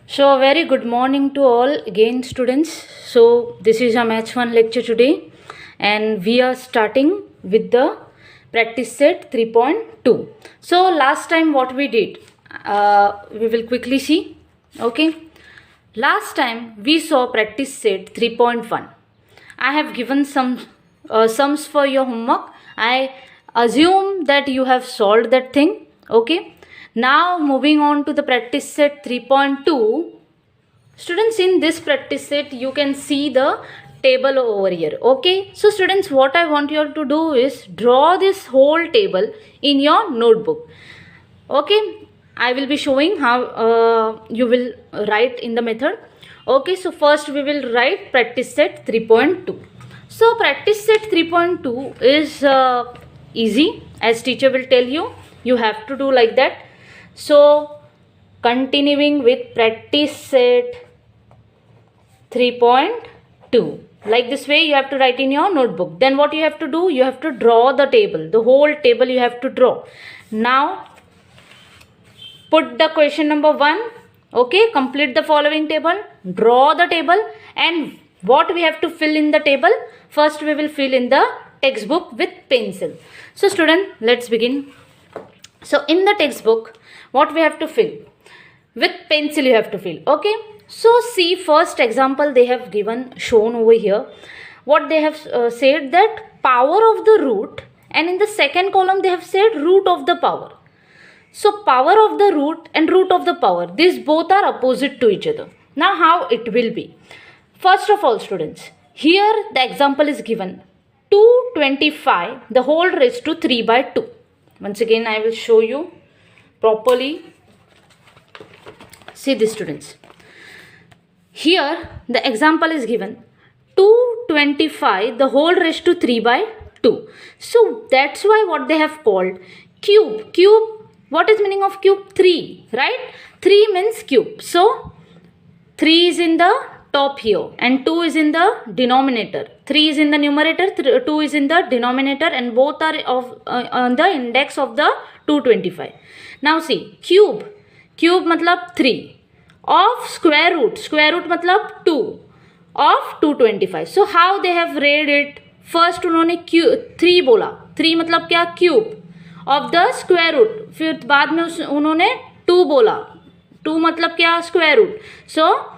So, very good morning to all again, students. So, this is our Match 1 lecture today, and we are starting with the practice set 3.2. So, last time what we did, we will quickly see. Okay, last time we saw practice set 3.1. I have given some sums for your homework. I assume that you have solved that thing. Okay. Now moving on to the practice set 3.2. Students, in this practice set you can see the table over here. Okay. So students, what I want you all to do is draw this whole table in your notebook. Okay. I will be showing how you will write in the method. Okay. So first we will write practice set 3.2. So practice set 3.2 is easy, as teacher will tell you. You have to do like that. So continuing with practice set 3.2, like this way you have to write in your notebook. Then what you have to do, you have to draw the table, the whole table you have to draw. Now put the question number 1. Okay, complete the following table, draw the table, and what we have to fill in the table? First we will fill in the textbook with pencil. So student, let's begin. So in the textbook, what we have to fill? With pencil you have to fill. Okay. So see, first example they have given, shown over here. What they have said, that power of the root, and in the second column they have said root of the power. So power of the root and root of the power, these both are opposite to each other. Now how it will be? First of all students, here the example is given 225 the whole raised to 3 by 2. Once again I will show you properly. See this students. Here the example is given 225 the whole raised to 3 by 2. So that's why what they have called cube. Cube, what is meaning of cube? 3, right? 3 means cube. So 3 is in the top here and 2 is in the denominator. 3 is in the numerator, 2 is in the denominator, and both are of on the index of the 225. Now see, cube matlab 3 of square root matlab 2 of 225. So how they have read it? First उन्होंने 3 बोला, 3 मतलब क्या? Cube of the square root. फिर बाद में उन्होंने 2 बोला, 2 मतलब क्या? Square root. So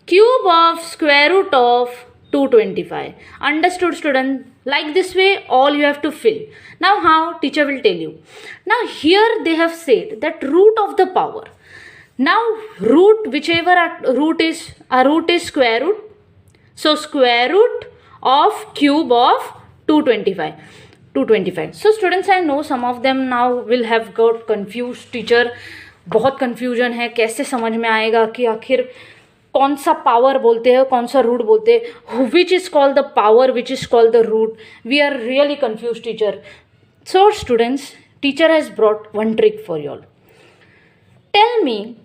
cube of square root of 225. Understood student? Like this way all you have to fill. Now how? Teacher will tell you. Now here they have said that root of the power. Now root, whichever root is square root. So square root of cube of 225. So students, I know some of them now will have got confused. Teacher, बहुत confusion है, कैसे समझ में आएगा कि आखिर कौन सा पावर बोलते हैं, कौन सा रूट बोलते हैं, which is called the power, which is called the root. We are really confuse teacher. So students, teacher has brought one trick for you all. Tell me,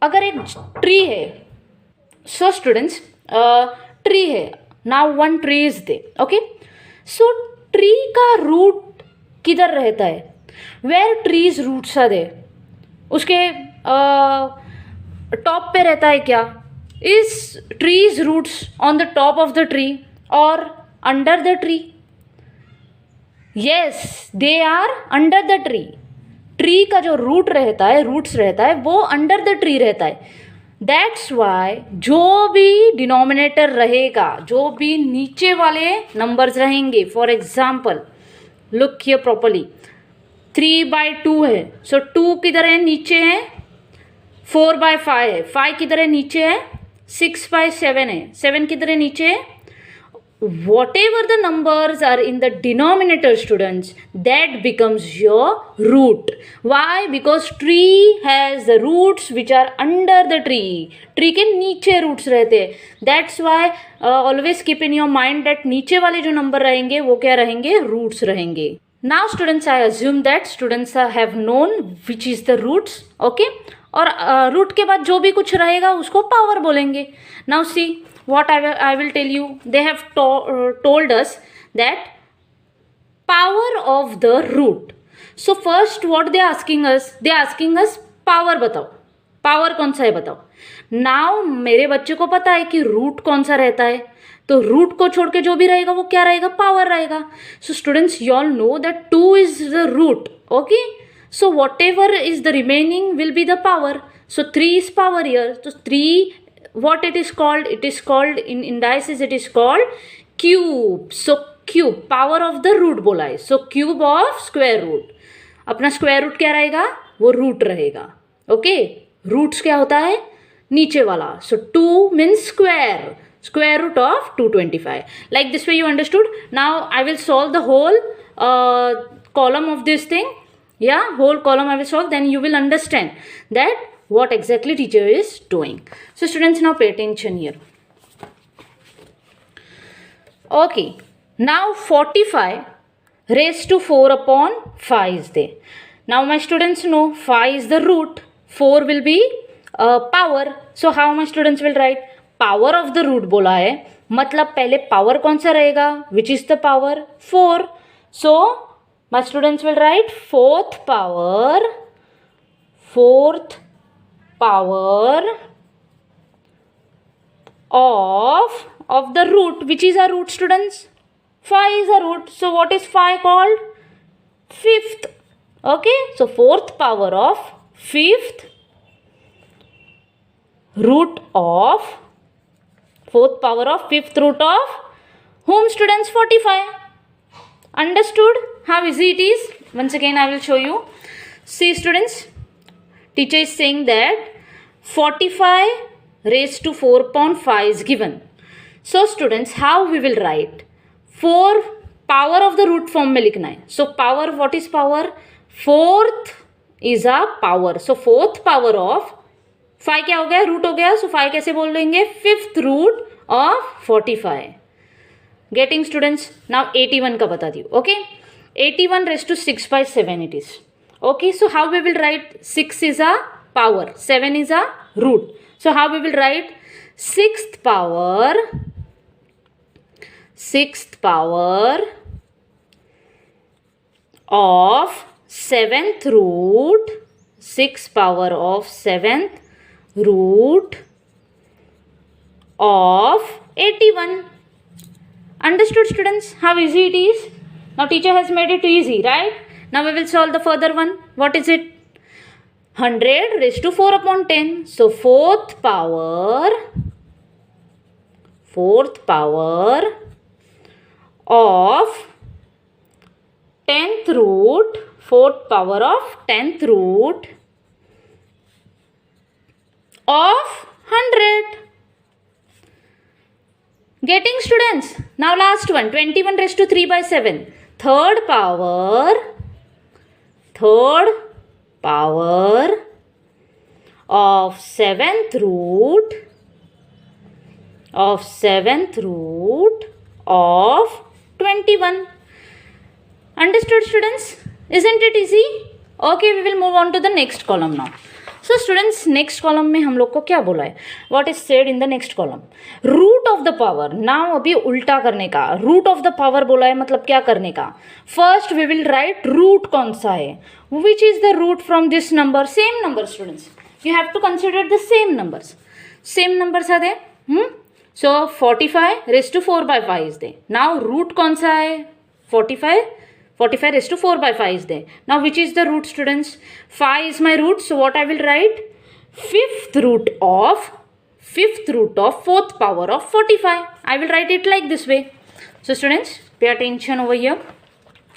अगर एक ट्री है, सो स्टूडेंट्स ट्री है, now one tree is there. Okay, so tree का root किधर रहता है? Where trees roots are there, उसके top पे रहता है क्या? Is trees roots on the top of the tree or under the tree? Yes, they are under the tree. Tree का जो रूट रहता है, रूट्स रहता है, वो अंडर द ट्री रहता है. दैट्स वाई जो भी डिनोमिनेटर रहेगा, जो भी नीचे वाले नंबर्स रहेंगे, for example look here properly, 3 by 2 है, सो 2 किधर है? नीचे है. 4 by 5 है, 5 किधर है? नीचे है. 6 by 7 है, 7 किधर है? नीचे है. Whatever the numbers are in the denominator students, that becomes your root. Why? Because tree has the roots which are under the tree. Tree के नीचे roots रहते हैं. That's why always keep in your mind that नीचे वाले जो number रहेंगे वो क्या रहेंगे? Roots रहेंगे. Now students, I assume that students have known which is the roots. Okay, और रूट के बाद जो भी कुछ रहेगा उसको पावर बोलेंगे. Now see what I will tell you. They have told us that power of the root. So first what they asking us? They asking us power बताओ. पावर कौन सा है बताओ. नाउ मेरे बच्चे को पता है कि रूट कौन सा रहता है, तो रूट को छोड़ के जो भी रहेगा वो क्या रहेगा, पावर रहेगा. So students you all know that 2 is the root. Okay, so whatever is the remaining will be the power. So 3 is power here. So 3, what it is called? It is called in indices, it is called cube. So cube, power of the root बोला है. So cube of square root. अपना square root क्या रहेगा, वो root रहेगा. Okay, roots क्या होता है, नीचे वाला. सो 2 means square, square root of 225. Like this way you understood. Now I will solve the whole column of this thing. Yeah, whole column I will solve, then you will understand that what exactly teacher is doing. So students, now pay attention here. Okay, now 45 raised to 4 upon 5 is there. Now my students know 5 is the root, 4 will be power. So how my students will write? Power of the root बोला है, मतलब पहले power कौन सा रहेगा, which is the power 4. So my students will write fourth power of the root. Which is a root, students? 5 is a root. So what is 5 called? Fifth. Okay, so fourth power of fifth root of fourth power of fifth root of whom, students? 45. Understood how easy it is? Once again I will show you. See students, teacher is saying that 45 raised to 4 upon 5 is given. So students, how we will write? 4 power of the root form में लिखना है. So power, what is power? Fourth is a power. So fourth power of 5 क्या हो गया, root हो गया. So 5 कैसे बोल देंगे, fifth root of 45. Getting students? Now 81 का बता दियो. Okay, 81 raised to 6 by 7 it is. Okay, so how we will write? 6 is a power, 7 is a root. So how we will write? Sixth power of 7th root, 6 power of 7th root of 81. Understood students how easy it is? Now teacher has made it easy, right? Now we will solve the further one. What is it? 100 raised to 4 upon 10. So fourth power of 10th root, fourth power of 10th root of 100. Getting students? Now last one, 21 raised to 3 by 7. Third power of 7th root of 21. Understood students? Isn't it easy? Okay, we will move on to the next column now. So students, next column में हम लोग को क्या बोला है? What is said in the next column? Root of the power. Now अभी उल्टा करने का. Root of the power बोला है, मतलब क्या करने का? First we will write root कौन सा है? Which is the root from this number? Same number students. You have to consider the same numbers. Same numbers are there. So 45 raised to 4 by 5 is there. Now root कौन सा है? 45 raised to 4 by 5 is there. Now which is the root students? 5 is my root. So what I will write? Fifth root of fourth power of 45. I will write it like this way. So students, pay attention over here.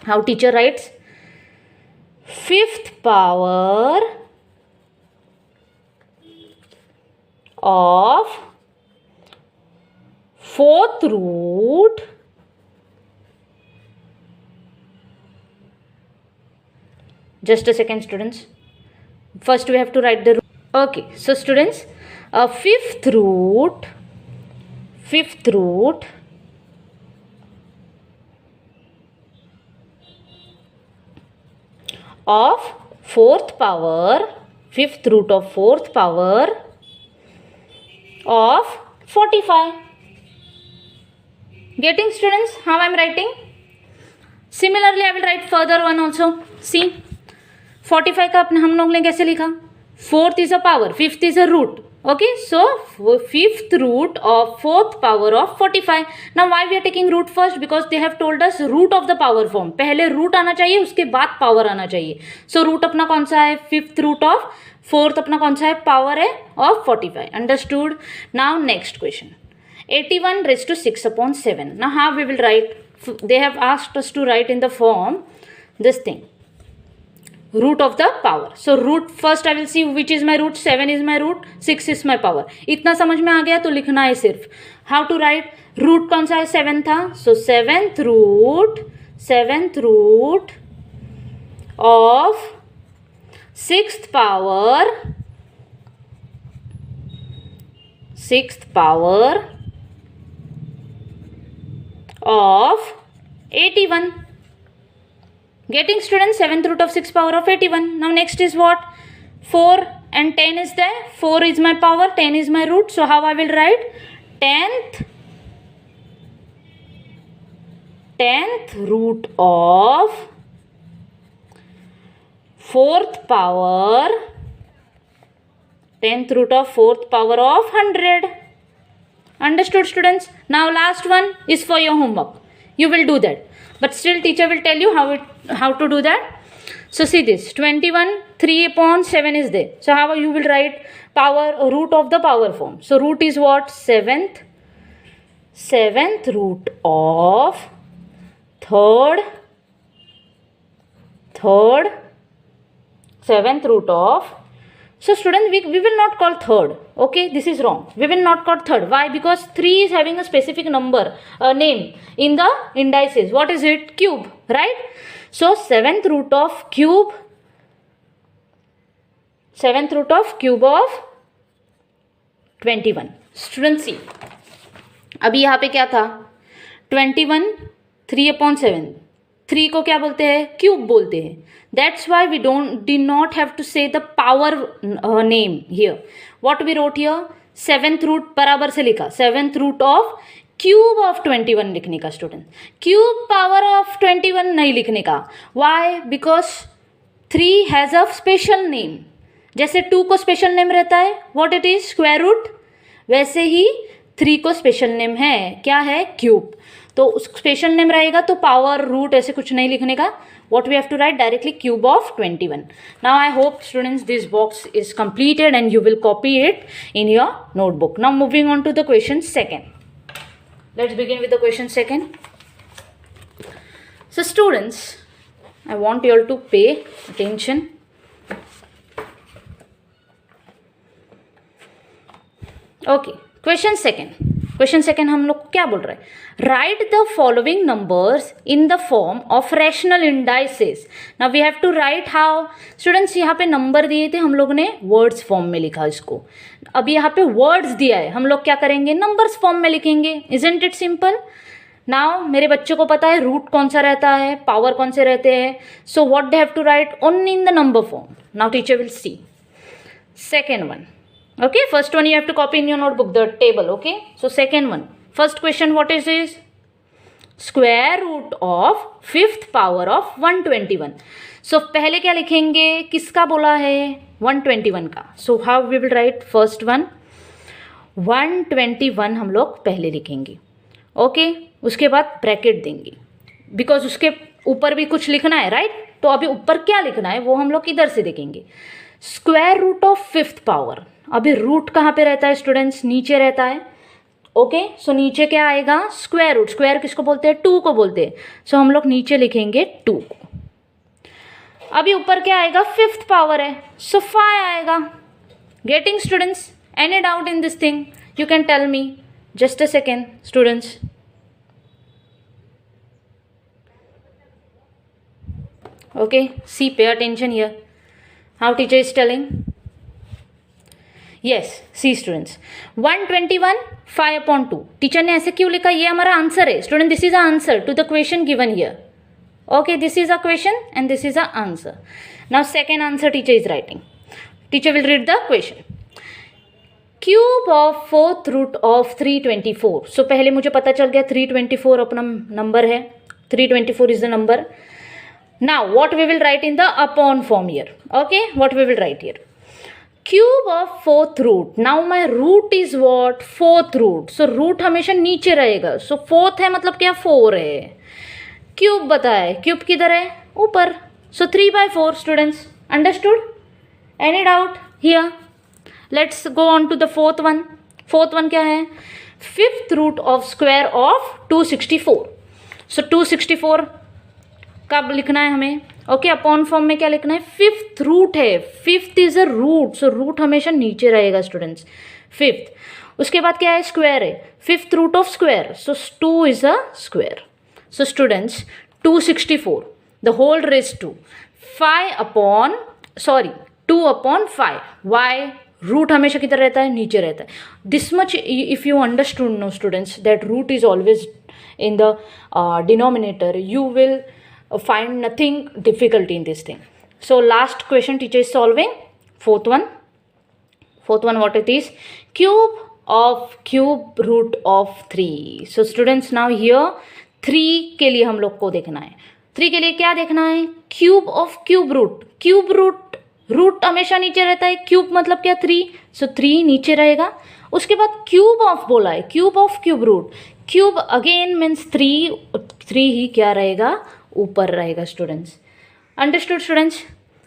How teacher writes? Fifth power of fourth root just a second students, first we have to write the root. Okay, so students, fifth root of fourth power of 45. Getting students how I am writing? Similarly I will write further one also. See, 45 का अपने हम लोग ने कैसे लिखा? fourth is a power, fifth is a root. Okay, so fifth root of fourth power of 45. Now why we are taking root first? Because they have told us root of the power form. पहले root आना चाहिए, उसके बाद power आना चाहिए. So root अपना कौन सा है? fifth root of fourth अपना कौन सा है? Power है of 45. Understood? Now next question. 81 raised to 6 upon 7. Now how we will write? They have asked us to write in the form this thing. Root of the power. So root first I will see which is my root. 7 is my root, 6 is my power. इतना समझ में आ गया तो लिखना है सिर्फ. How to write? Root कौन सा है? 7 था. So seventh root of sixth power of 81. Getting students, 7th root of 6 power of 81. Now next is what? 4 and 10 is there. 4 is my power, 10 is my root. So how I will write? 10th root of 4th power. 10th root of 4th power of 100. Understood students? Now last one is for your homework. You will do that. But still teacher will tell you how to do that. So see this, 21, 3 upon 7 is there. So how you will write root of the power form? So root is what? 7th root of third 7th root of. So student, we will not call third. Okay, this is wrong. We will not call third. Why? Because 3 is having a specific number, name in the indices. What is it? Cube, right? So 7th root of cube of 21. Student see. अभी यहाँ पे क्या था? 21 3 upon 7. 3 को क्या बोलते हैं? Cube बोलते हैं. That's why we did not have to say the power name here. What we wrote here? 7th root बराबर से लिखा. 7th root of cube of 21 लिखने का स्टूडेंट. Cube power of 21 नहीं लिखने का. Why? Because 3 has a special name. जैसे 2 को स्पेशल नेम रहता है. What it is? Square root. वैसे ही 3 को स्पेशल नेम है. क्या है? क्यूब. तो स्पेशल नेम रहेगा तो पावर रूट ऐसे कुछ नहीं लिखने का. What we have to write? Directly cube of 21. Now I hope students this box is completed and you will copy it in your notebook. Now moving on to the question second. Let's begin with the question second. So students, I want you all to pay attention. Okay, question second. Question second हम लोग क्या बोल रहे हैं? Write the following numbers in the form of rational indices. Now we have to write how. Students यहाँ पे number दिए थे, हम लोग ने वर्ड्स फॉर्म में लिखा इसको. अब यहाँ पे वर्ड्स दिया है, हम लोग क्या करेंगे? नंबर्स फॉर्म में लिखेंगे. Isn't it simple? नाउ मेरे बच्चे को पता है रूट कौन सा रहता है, पावर कौन से रहते हैं. So what they have to write? Only in the number form. Now teacher will see. Second one. Okay, first one you have to copy in your notebook, the table. Okay, so second one, first question, what is this? Square root of fifth power of 121. So पहले क्या लिखेंगे? किसका बोला है? 121 का. So how we will write? First one 121 हम लोग पहले लिखेंगे. ओके, उसके बाद ब्रैकेट देंगे बिकॉज उसके ऊपर भी कुछ लिखना है, राइट? तो अभी ऊपर क्या लिखना है वो हम लोग इधर से देखेंगे. Square root of fifth power. अभी रूट कहाँ पे रहता है स्टूडेंट्स? नीचे रहता है. ओके, सो नीचे क्या आएगा? Square root. स्क्वायर किसको बोलते हैं? 2 को बोलते हैं. सो हम लोग नीचे लिखेंगे 2 को. अभी ऊपर क्या आएगा? फिफ्थ पावर है, सो 5 आएगा. Getting students? Any doubt in this thing? You can tell me. Just a second students. Okay, see, pay attention here. How teacher is telling? Yes, see students, 121 5 upon 2. Teacher ने ऐसे क्यों लिखा? ये हमारा answer है student. This is a answer to the question given here. Okay, this is a question and this is a answer. Now second answer teacher is writing. Teacher will read the question. Cube of fourth root of 324. So पहले मुझे पता चल गया 324 अपना number है. 324 is the number. Now what we will write in the upon form here? Okay, what we will write here? Cube of fourth root. Now my root is what? Fourth root. So root हमेशा नीचे रहेगा. सो fourth है मतलब क्या? 4 है. Cube बताए. Cube किधर है? ऊपर. So 3/4 students. Understood? Any doubt here? Let's go on to the fourth one. Fourth one क्या है? Fifth root of square of 264. So 264 कब लिखना है हमें? ओके, अपॉन फॉर्म में क्या लिखना है? फिफ्थ रूट है. Fifth is a root. So root हमेशा नीचे रहेगा स्टूडेंट्स. फिफ्थ. उसके बाद क्या है? स्क्वायर है. Fifth root of square. So 2 is a square. So students 264 the whole raise to 2/5. Why? Root हमेशा किधर रहता है? नीचे रहता है. This much if you understood no students that root is always in the denominator, you will find nothing difficult in this thing. So last question teacher is solving. Fourth one what it is? Cube of cube root of 3. So students now here 3 के लिए हम लोग को देखना है. 3 के लिए क्या देखना है? Cube of cube root. Cube root हमेशा नीचे रहता है. क्यूब मतलब क्या? 3. सो 3 नीचे रहेगा. उसके बाद क्यूब ऑफ बोला है. Cube of cube root. Cube again means 3 ही क्या रहेगा? ऊपर रहेगा students. Understood students?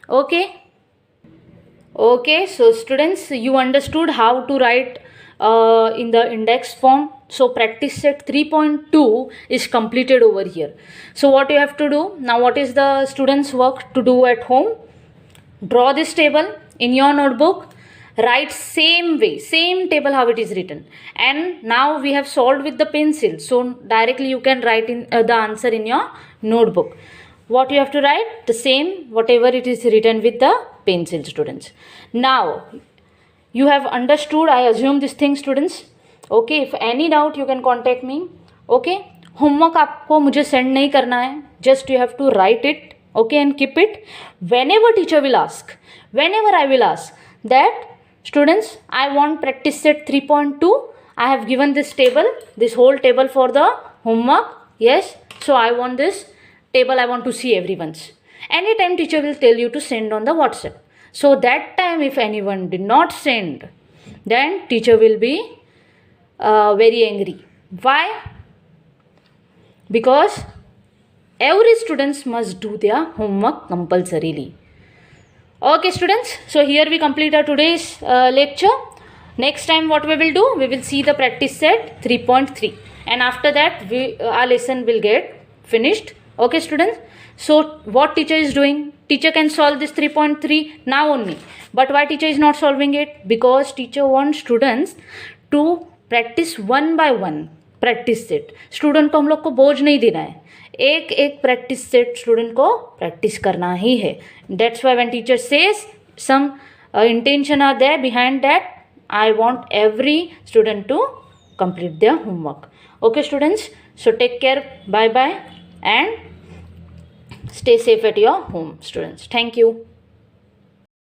Okay. So students you understood how to write in the index form. So practice set 3.2 is completed over here. So what you have to do now? What is the students work to do at home? Draw this table in your notebook. Write same way, same table how it is written. And now we have solved with the pencil. So directly you can write in the answer in your notebook. What you have to write? The same whatever it is written with the pencil, students. Now you have understood, I assume, this thing, students. Okay, if any doubt you can contact me. Okay, homework आपको मुझे send नहीं करना है. Just you have to write it. Okay, and keep it. Whenever teacher will ask, whenever I will ask that, students, I want practice set 3.2. I have given this table, this whole table for the homework. Yes, so I want this table, I want to see everyone's. Anytime teacher will tell you to send on the WhatsApp. So that time if anyone did not send, then teacher will be very angry. Why? Because every students must do their homework compulsorily. Okay students, so here we complete our today's lecture. Next time what we will do? We will see the practice set 3.3 and after that our lesson will get finished. Okay students, so what teacher is doing? Teacher can solve this 3.3 now only, but why teacher is not solving it? Because teacher wants students to practice one by one practice set. Student को हम लोग को बोझ नहीं देना है. एक practice set student को प्रैक्टिस करना ही है. That's why when teacher says some intention are there behind that, I want every student to complete their homework. Okay students, so take care, bye bye and stay safe at your home, students. Thank you.